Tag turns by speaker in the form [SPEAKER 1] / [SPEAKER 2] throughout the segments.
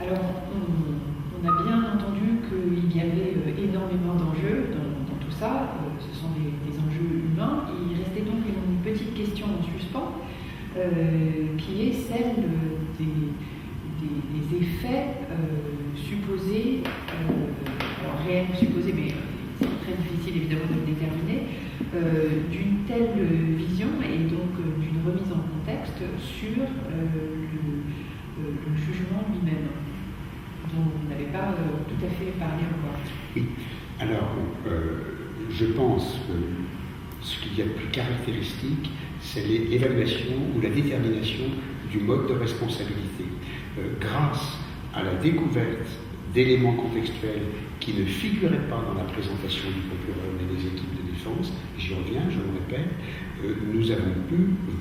[SPEAKER 1] Alors, on a bien entendu qu'il y avait énormément d'enjeux dans tout ça. Ce sont des enjeux humains. Il restait donc une petite question en suspens, qui est celle des effets supposés, alors réels ou supposés, mais c'est très difficile évidemment de le déterminer, d'une telle vision et donc d'une remise en contexte sur le jugement lui-même, dont vous n'avez pas tout à fait parlé encore.
[SPEAKER 2] Oui, alors je pense que ce qu'il y a de plus caractéristique, c'est l'évaluation ou la détermination du mode de responsabilité. Grâce à la découverte d'éléments contextuels qui ne figuraient pas dans la présentation du procureur et des équipes de défense, j'y reviens, je le répète, nous avons pu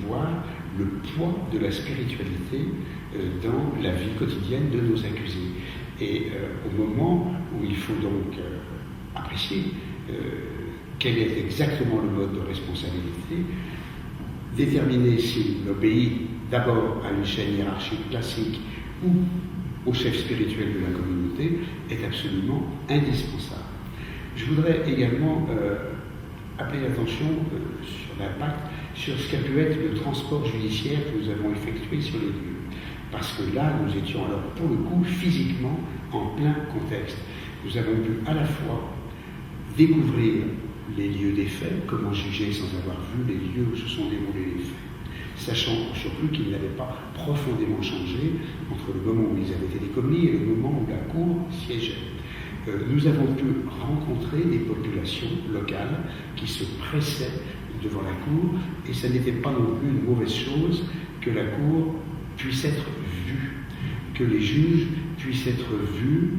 [SPEAKER 2] voir le poids de la spiritualité dans la vie quotidienne de nos accusés. Et au moment où il faut donc apprécier quel est exactement le mode de responsabilité, déterminer s'il obéit d'abord à une chaîne hiérarchique classique ou au chef spirituel de la communauté est absolument indispensable. Je voudrais également appeler l'attention sur l'impact, sur ce qu'a pu être le transport judiciaire que nous avons effectué sur les lieux. Parce que là, nous étions alors pour le coup physiquement en plein contexte. Nous avons pu à la fois découvrir les lieux des faits, comment juger sans avoir vu les lieux où se sont déroulés les faits, sachant surtout qu'ils n'avaient pas profondément changé entre le moment où ils avaient été commis et le moment où la Cour siégeait. Nous avons pu rencontrer des populations locales qui se pressaient devant la Cour, et ça n'était pas non plus une mauvaise chose que la Cour puisse être vue, que les juges puissent être vus,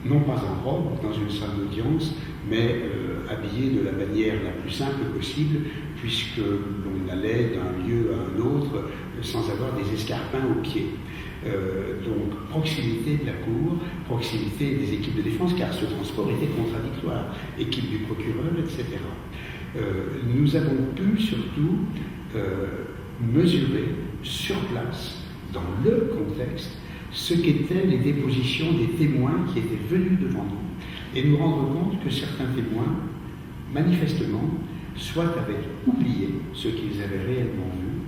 [SPEAKER 2] non pas en robe dans une salle d'audience, mais habillés de la manière la plus simple possible, puisque l'on allait d'un lieu à un autre sans avoir des escarpins aux pieds. Donc proximité de la Cour, proximité des équipes de défense, car ce transport était contradictoire, équipe du procureur, etc. Nous avons pu surtout mesurer sur place, dans le contexte, ce qu'étaient les dépositions des témoins qui étaient venus devant nous, et nous rendre compte que certains témoins, manifestement, soit avaient oublié ce qu'ils avaient réellement vu,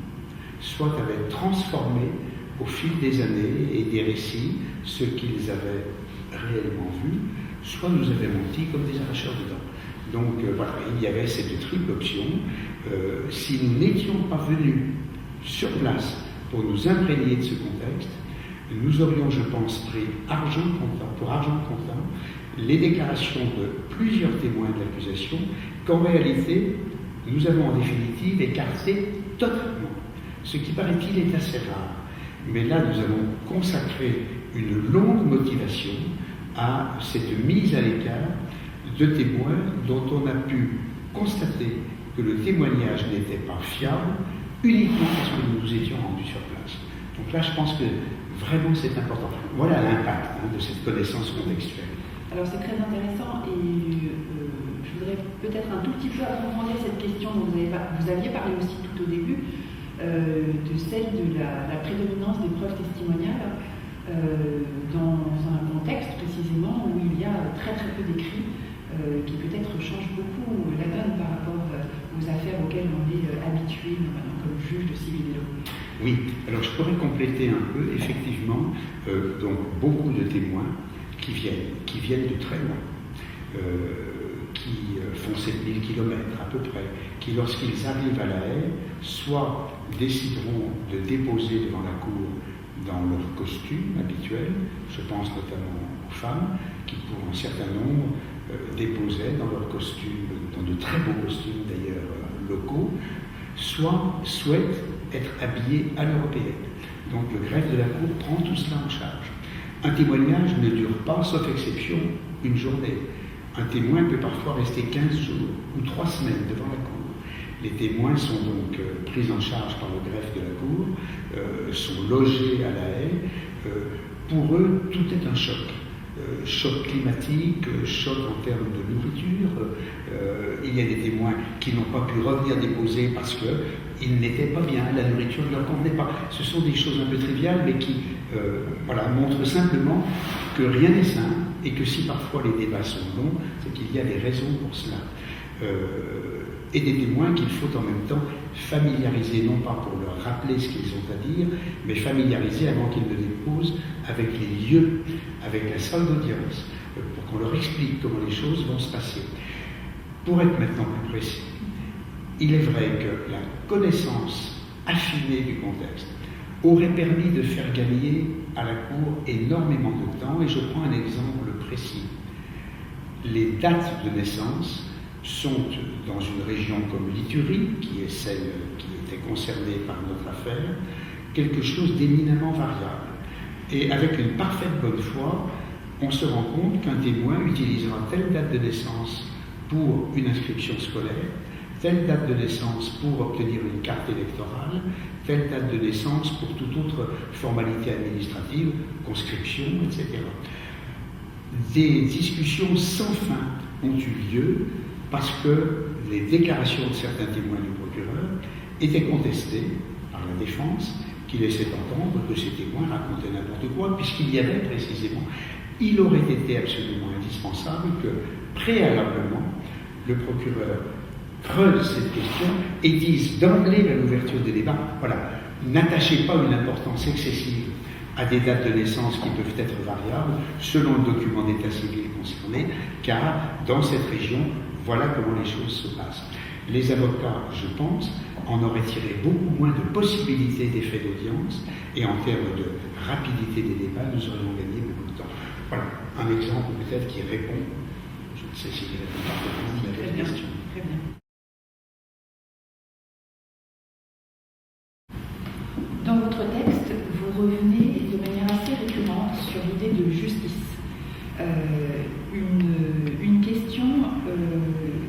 [SPEAKER 2] soit avaient transformé au fil des années et des récits ce qu'ils avaient réellement vu, soit nous avaient menti comme des arracheurs de dents. Donc voilà, il y avait cette triple option. Si nous n'étions pas venus sur place pour nous imprégner de ce contexte, nous aurions, je pense, pris pour argent comptant les déclarations de plusieurs témoins de l'accusation qu'en réalité, nous avons en définitive écarté totalement. Ce qui, paraît-il, est assez rare. Mais là, nous avons consacré une longue motivation à cette mise à l'écart de témoins dont on a pu constater que le témoignage n'était pas fiable uniquement parce que nous nous étions rendus sur place. Donc là, je pense que vraiment c'est important. Voilà l'impact de cette connaissance contextuelle.
[SPEAKER 1] Alors c'est très intéressant et je voudrais peut-être un tout petit peu approfondir cette question dont vous aviez parlé aussi tout au début, de celle de la prédominance des preuves testimoniales dans un contexte précisément où il y a très très peu d'écrits qui peut-être change beaucoup la donne par rapport aux affaires auxquelles on est habitué normalement comme juge de civil et law.
[SPEAKER 2] Oui, alors je pourrais compléter un peu, effectivement, donc beaucoup de témoins qui viennent de très loin, qui font 7000 km à peu près, qui lorsqu'ils arrivent à La Haye, soit décideront de déposer devant la cour dans leur costume habituel, je pense notamment aux femmes, qui pour un certain nombre déposaient dans leur costume, dans de très beaux costumes d'ailleurs locaux, soit souhaitent être habillés à l'européenne. Donc le greffe de la Cour prend tout cela en charge. Un témoignage ne dure pas, sauf exception, une journée. Un témoin peut parfois rester 15 jours ou 3 semaines devant la Cour. Les témoins sont donc pris en charge par le greffe de la Cour, sont logés à La Haye. Pour eux, tout est un choc. Choc climatique, choc en termes de nourriture. Il y a des témoins qui n'ont pas pu revenir déposer parce qu'ils n'étaient pas bien, la nourriture ne leur convenait pas. Ce sont des choses un peu triviales, mais qui montre simplement que rien n'est simple et que si parfois les débats sont longs, c'est qu'il y a des raisons pour cela. Et des témoins qu'il faut en même temps familiariser, non pas pour leur rappeler ce qu'ils ont à dire, mais familiariser avant qu'ils ne déposent avec les lieux, avec la salle d'audience, pour qu'on leur explique comment les choses vont se passer. Pour être maintenant plus précis, il est vrai que la connaissance affinée du contexte aurait permis de faire gagner à la Cour énormément de temps, et je prends un exemple précis. Les dates de naissance sont dans une région comme l'Iturie, qui est celle qui était concernée par notre affaire, quelque chose d'éminemment variable. Et avec une parfaite bonne foi, on se rend compte qu'un témoin utilisera telle date de naissance pour une inscription scolaire, telle date de naissance pour obtenir une carte électorale, telle date de naissance pour toute autre formalité administrative, conscription, etc. Des discussions sans fin ont eu lieu parce que les déclarations de certains témoins du procureur étaient contestées par la défense, qui laissait entendre que ces témoins racontaient n'importe quoi, puisqu'il y avait précisément, il aurait été absolument indispensable que, préalablement, le procureur creuse cette question et dise d'emblée à l'ouverture des débats, voilà, n'attachez pas une importance excessive à des dates de naissance qui peuvent être variables selon le document d'état civil concerné, car dans cette région, voilà comment les choses se passent. Les avocats, je pense, en auraient tiré beaucoup moins de possibilités d'effet d'audience, et en termes de rapidité des débats, nous aurions gagné beaucoup de temps. Voilà, un exemple peut-être qui répond, je ne sais s'il répond parfaitement à la question.
[SPEAKER 1] Très bien. Dans votre texte, vous revenez de manière assez récurrente sur l'idée de justice. Une question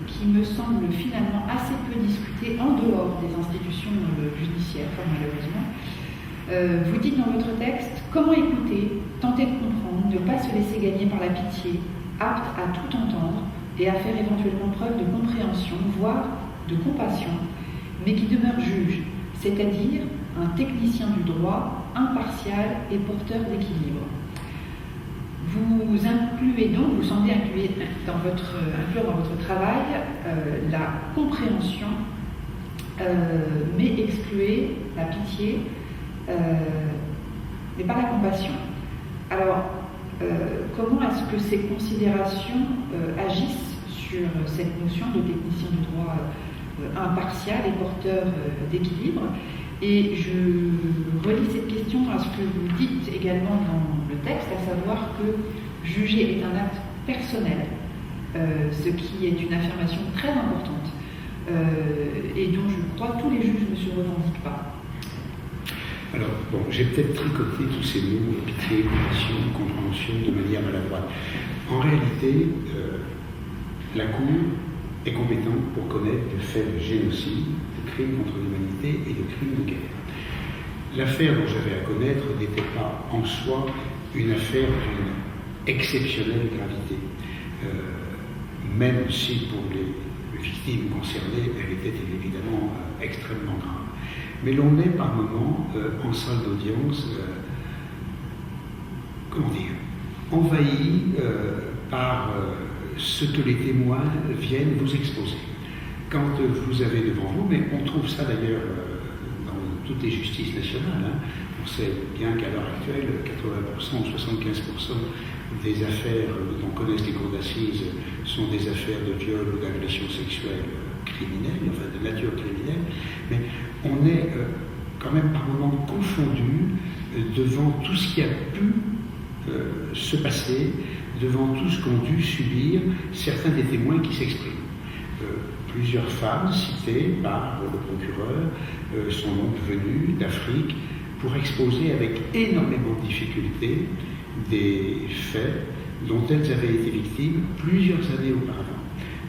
[SPEAKER 1] qui me semble finalement assez peu discutée en dehors des institutions judiciaires, fort malheureusement. Vous dites dans votre texte « Comment écouter, tenter de comprendre, ne pas se laisser gagner par la pitié, apte à tout entendre et à faire éventuellement preuve de compréhension, voire de compassion, mais qui demeure juge, c'est-à-dire un technicien du droit, impartial et porteur d'équilibre. » Vous incluez donc, vous semblez inclure dans votre travail la compréhension, mais excluez la pitié, mais pas la compassion. Alors, comment est-ce que ces considérations agissent sur cette notion de technicien du droit impartial et porteur d'équilibre? Et je relis cette question à ce que vous dites également dans le texte, à savoir que juger est un acte personnel, ce qui est une affirmation très importante et dont je crois tous les juges ne se revendiquent pas.
[SPEAKER 2] Alors, bon, j'ai peut-être tricoté tous ces mots, pitié, compassion, compréhension, de manière maladroite. En réalité, la Cour est compétente pour connaître le fait de génocide, de crimes contre l'humanité et de crimes de guerre. L'affaire dont j'avais à connaître n'était pas en soi une affaire d'une exceptionnelle gravité, même si pour les victimes concernées, elle était évidemment extrêmement grave. Mais l'on est par moments en salle d'audience, envahi par ce que les témoins viennent vous exposer. Quand vous avez devant vous, mais on trouve ça d'ailleurs dans toutes les justices nationales, on sait bien qu'à l'heure actuelle, 80% ou 75% des affaires dont connaissent les cours d'assises sont des affaires de viol ou d'agression sexuelle criminelle, enfin de nature criminelle, mais on est quand même par moments confondu devant tout ce qui a pu se passer, devant tout ce qu'ont dû subir certains des témoins qui s'expriment. Plusieurs femmes citées par le procureur sont donc venues d'Afrique pour exposer avec énormément de difficultés des faits dont elles avaient été victimes plusieurs années auparavant.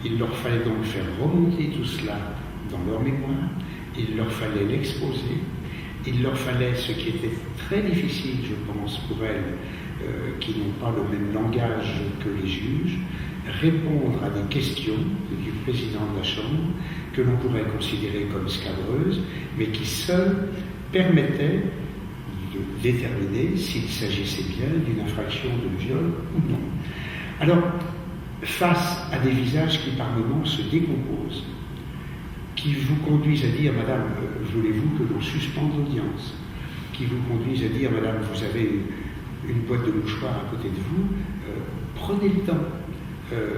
[SPEAKER 2] Il leur fallait donc faire remonter tout cela dans leur mémoire, il leur fallait l'exposer, il leur fallait, ce qui était très difficile, je pense, pour elles, qui n'ont pas le même langage que les juges, répondre à des questions du président de la Chambre que l'on pourrait considérer comme scabreuses, mais qui seules permettaient de déterminer s'il s'agissait bien d'une infraction de viol ou non. Alors, face à des visages qui par moments se décomposent, qui vous conduisent à dire, Madame, voulez-vous que l'on suspende l'audience, qui vous conduisent à dire, Madame, vous avez une boîte de mouchoirs à côté de vous, prenez le temps.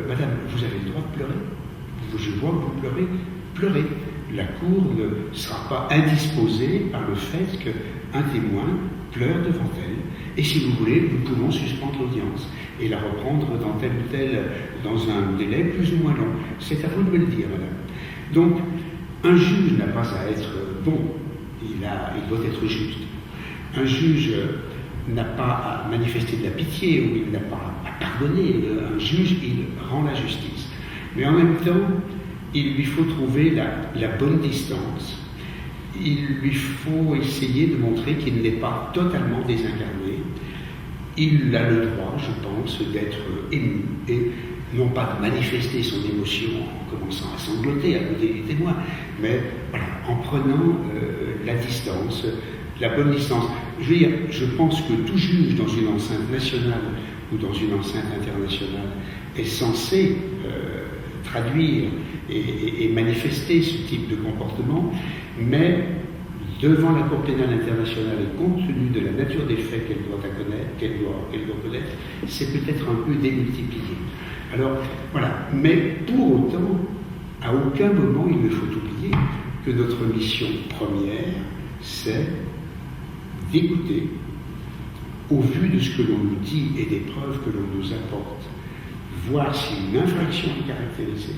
[SPEAKER 2] Madame, vous avez le droit de pleurer. Je vois que vous pleurez, pleurez. La Cour ne sera pas indisposée par le fait qu'un témoin pleure devant elle. Et si vous voulez, nous pouvons suspendre l'audience et la reprendre dans un délai plus ou moins long. C'est à vous de me le dire, Madame. Donc, un juge n'a pas à être bon, il doit être juste. Un juge n'a pas à manifester de la pitié ou il n'a pas à pardonner. Un juge, il rend la justice. Mais en même temps, il lui faut trouver la bonne distance. Il lui faut essayer de montrer qu'il n'est pas totalement désincarné. Il a le droit, je pense, d'être ému et non pas de manifester son émotion en commençant à sangloter à côté du témoin, mais voilà, en prenant la distance, la bonne distance. Je veux dire, je pense que tout juge dans une enceinte nationale ou dans une enceinte internationale est censé traduire et manifester ce type de comportement, mais devant la Cour pénale internationale et compte tenu de la nature des faits qu'elle doit connaître, c'est peut-être un peu démultiplié. Alors, voilà. Mais pour autant, à aucun moment il ne faut oublier que notre mission première, c'est d'écouter, au vu de ce que l'on nous dit et des preuves que l'on nous apporte, voir si une infraction est caractérisée,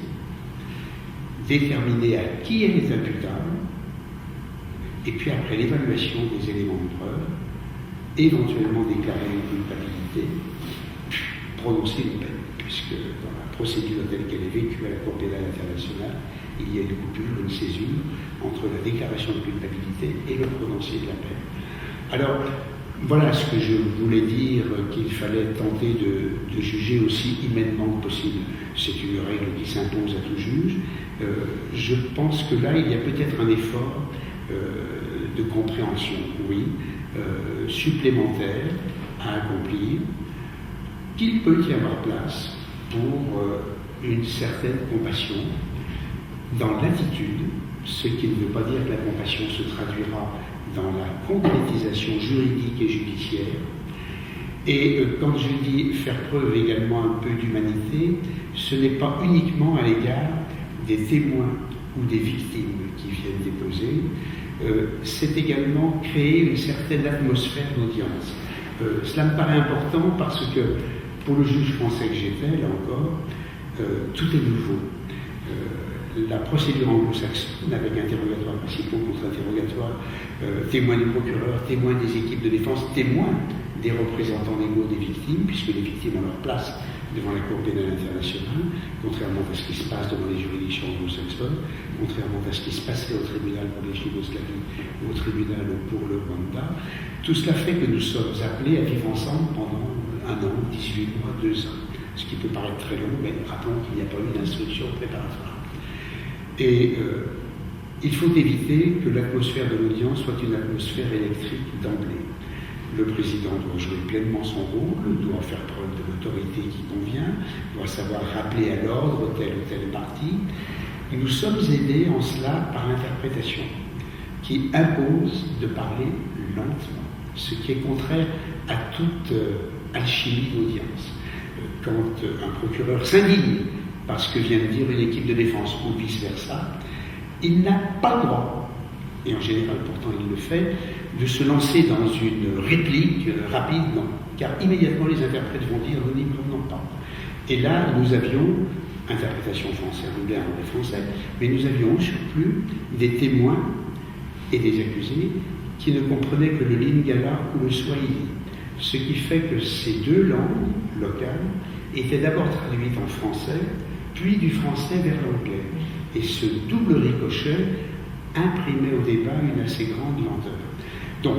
[SPEAKER 2] déterminer à qui elle est imputable, et puis après l'évaluation des éléments de preuve, éventuellement déclarer une culpabilité, puis prononcer une peine, puisque dans la procédure telle qu'elle est vécue à la Cour pénale internationale, il y a une coupure, une césure entre la déclaration de culpabilité et le prononcé de la peine. Alors, voilà ce que je voulais dire, qu'il fallait tenter de juger aussi humainement que possible. C'est une règle qui s'impose à tout juge. Je pense que là, il y a peut-être un effort de compréhension, oui, supplémentaire à accomplir, qu'il peut y avoir place pour une certaine compassion dans l'attitude, ce qui ne veut pas dire que la compassion se traduira dans la concrétisation juridique et judiciaire. Et quand je dis faire preuve également un peu d'humanité, ce n'est pas uniquement à l'égard des témoins ou des victimes qui viennent déposer, c'est également créer une certaine atmosphère d'audience. Cela me paraît important parce que pour le juge français que j'étais, là encore, tout est nouveau. La procédure anglo-saxonne, avec interrogatoire principaux, contre-interrogatoire, témoins du procureur, témoins des équipes de défense, témoins des représentants légaux des victimes, puisque les victimes ont leur place devant la Cour pénale internationale, contrairement à ce qui se passe devant les juridictions anglo-saxonnes, contrairement à ce qui se passait au tribunal pour les Yougoslavie ou au tribunal pour le Rwanda. Tout cela fait que nous sommes appelés à vivre ensemble pendant 1 an, 18 mois, 2 ans, ce qui peut paraître très long, mais rappelons qu'il n'y a pas eu d'instruction préparatoire. Et il faut éviter que l'atmosphère de l'audience soit une atmosphère électrique d'emblée. Le président doit jouer pleinement son rôle, doit faire preuve de l'autorité qui convient, doit savoir rappeler à l'ordre telle ou telle partie. Et nous sommes aidés en cela par l'interprétation, qui impose de parler lentement, ce qui est contraire à toute alchimie d'audience. Quand un procureur s'indigne parce que vient de dire une équipe de défense ou vice-versa, il n'a pas le droit, et en général pourtant il le fait, de se lancer dans une réplique rapide, non, car immédiatement les interprètes vont dire nous n'y convenons pas. Et là, nous avions, interprétation française, ou bien en français, mais nous avions au surplus des témoins et des accusés qui ne comprenaient que le lingala ou le swahili, ce qui fait que ces 2 langues locales étaient d'abord traduites en français, puis du français vers l'anglais. Et ce double ricochet imprimait au débat une assez grande lenteur. Donc,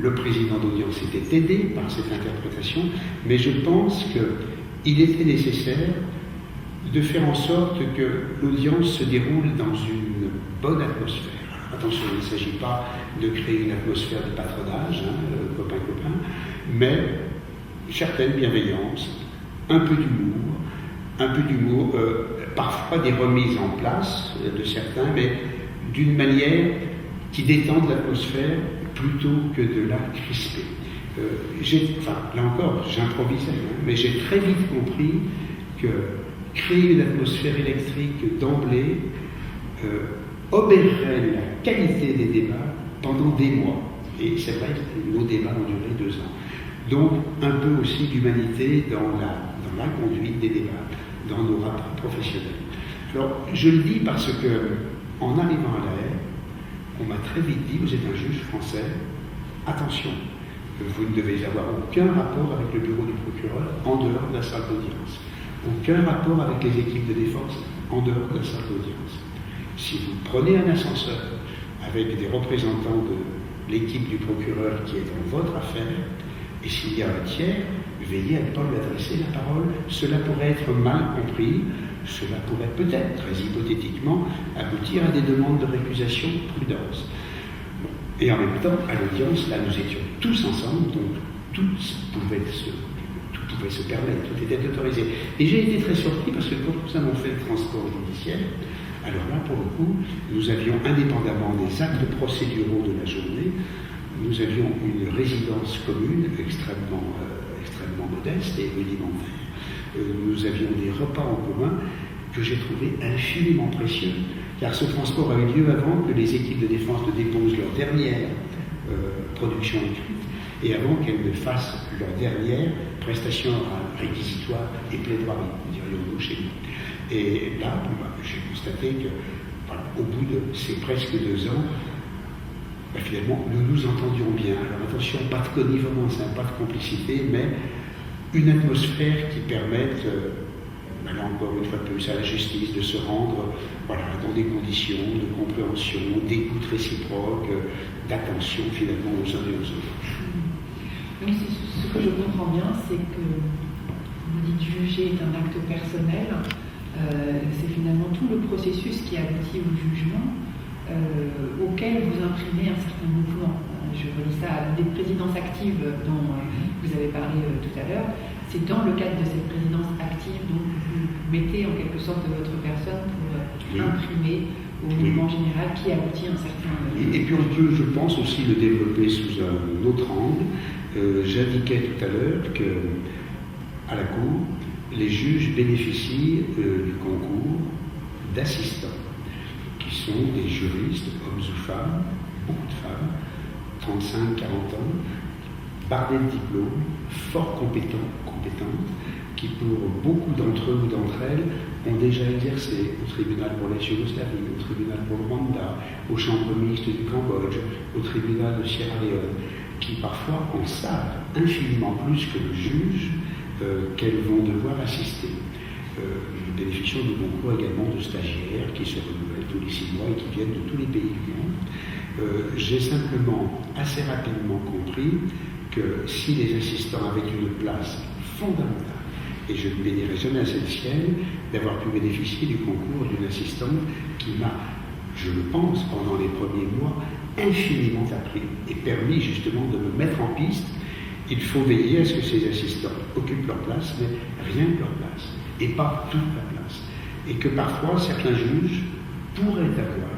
[SPEAKER 2] le président d'audience était aidé par cette interprétation, mais je pense qu'il était nécessaire de faire en sorte que l'audience se déroule dans une bonne atmosphère. attention, il ne s'agit pas de créer une atmosphère de patronage, copain-copain, mais certaine bienveillance, un peu d'humour, parfois des remises en place de certains, mais d'une manière qui détende l'atmosphère plutôt que de la crisper. Là encore, j'improvisais, mais j'ai très vite compris que créer une atmosphère électrique d'emblée obérerait la qualité des débats pendant des mois. Et c'est vrai que nos débats ont duré 2 ans. Donc, un peu aussi d'humanité dans la conduite des débats, dans nos rapports professionnels. Alors, je le dis parce que, en arrivant à La Haye, on m'a très vite dit, vous êtes un juge français, attention, vous ne devez avoir aucun rapport avec le bureau du procureur en dehors de la salle d'audience. Aucun rapport avec les équipes de défense en dehors de la salle d'audience. Si vous prenez un ascenseur avec des représentants de l'équipe du procureur qui est dans votre affaire, et s'il y a un tiers, veillez à ne pas lui adresser la parole. Cela pourrait être mal compris, cela pourrait peut-être, très hypothétiquement, aboutir à des demandes de récusation prudence. Et en même temps, à l'audience, là, nous étions tous ensemble, donc tout pouvait se permettre, tout était autorisé. Et j'ai été très surpris parce que quand nous avons fait le transport judiciaire, alors là, pour le coup, nous avions, indépendamment des actes procéduraux de la journée, nous avions une résidence commune extrêmement modeste et rudimentaire. Nous avions des repas en commun que j'ai trouvé infiniment précieux, car ce transport a eu lieu avant que les équipes de défense ne déposent leur dernière production écrite et avant qu'elles ne fassent leur dernière prestation réquisitoire et plaidoirie, dirions-nous chez nous. Et là, j'ai constaté que, au bout de ces presque 2 ans, finalement, nous nous entendions bien. Alors attention, pas de connivence, pas de complicité, mais une atmosphère qui permette, là encore une fois de plus, à la justice de se rendre dans des conditions de compréhension, d'écoute réciproque, d'attention finalement aux uns et aux autres.
[SPEAKER 1] Oui, ce que je comprends bien, c'est que vous dites juger est un acte personnel, c'est finalement tout le processus qui aboutit au jugement, auquel vous imprimez un certain mouvement. Je relis ça à des présidences actives dont vous avez parlé tout à l'heure. C'est dans le cadre de cette présidence active dont vous mettez en quelque sorte votre personne pour imprimer au mouvement général qui aboutit à un certain...
[SPEAKER 2] Et puis on peut, je pense, aussi le développer sous un autre angle. J'indiquais tout à l'heure qu'à la Cour, les juges bénéficient du concours d'assistants, qui sont des juristes, hommes ou femmes, beaucoup de femmes, 35, 40 ans, bardés de diplômes, fort compétentes, qui pour beaucoup d'entre eux ou d'entre elles ont déjà exercé au tribunal pour la Yougoslavie, au tribunal pour le Rwanda, aux chambres mixtes du Cambodge, au tribunal de Sierra Leone, qui parfois en savent infiniment plus que le juge qu'elles vont devoir assister. Nous bénéficions du concours également de stagiaires qui se renouvellent tous les 6 mois et qui viennent de tous les pays du monde. J'ai simplement assez rapidement compris que si les assistants avaient une place fondamentale, et je ne bénirai jamais assez le ciel d'avoir pu bénéficier du concours d'une assistante qui m'a, je le pense, pendant les premiers mois, infiniment appris et permis justement de me mettre en piste. Il faut veiller à ce que ces assistants occupent leur place, mais rien que leur place, et pas toute la place. Et que parfois, certains juges pourraient avoir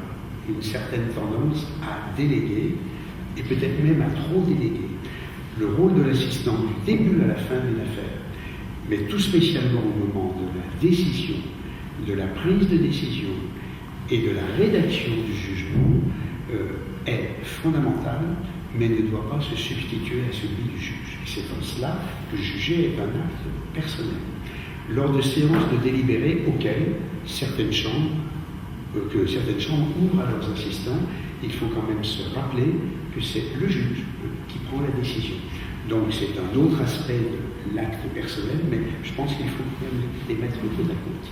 [SPEAKER 2] une certaine tendance à déléguer, et peut-être même à trop déléguer, le rôle de l'assistant du début à la fin d'une affaire, mais tout spécialement au moment de la décision, de la prise de décision et de la rédaction du jugement, est fondamentale, mais ne doit pas se substituer à celui du juge. C'est en cela que juger est un acte personnel. Lors de séances de délibéré auxquelles certaines chambres ouvrent à leurs assistants, il faut quand même se rappeler que c'est le juge qui prend la décision. Donc c'est un autre aspect de l'acte personnel, mais je pense qu'il faut quand même les mettre côte à côte.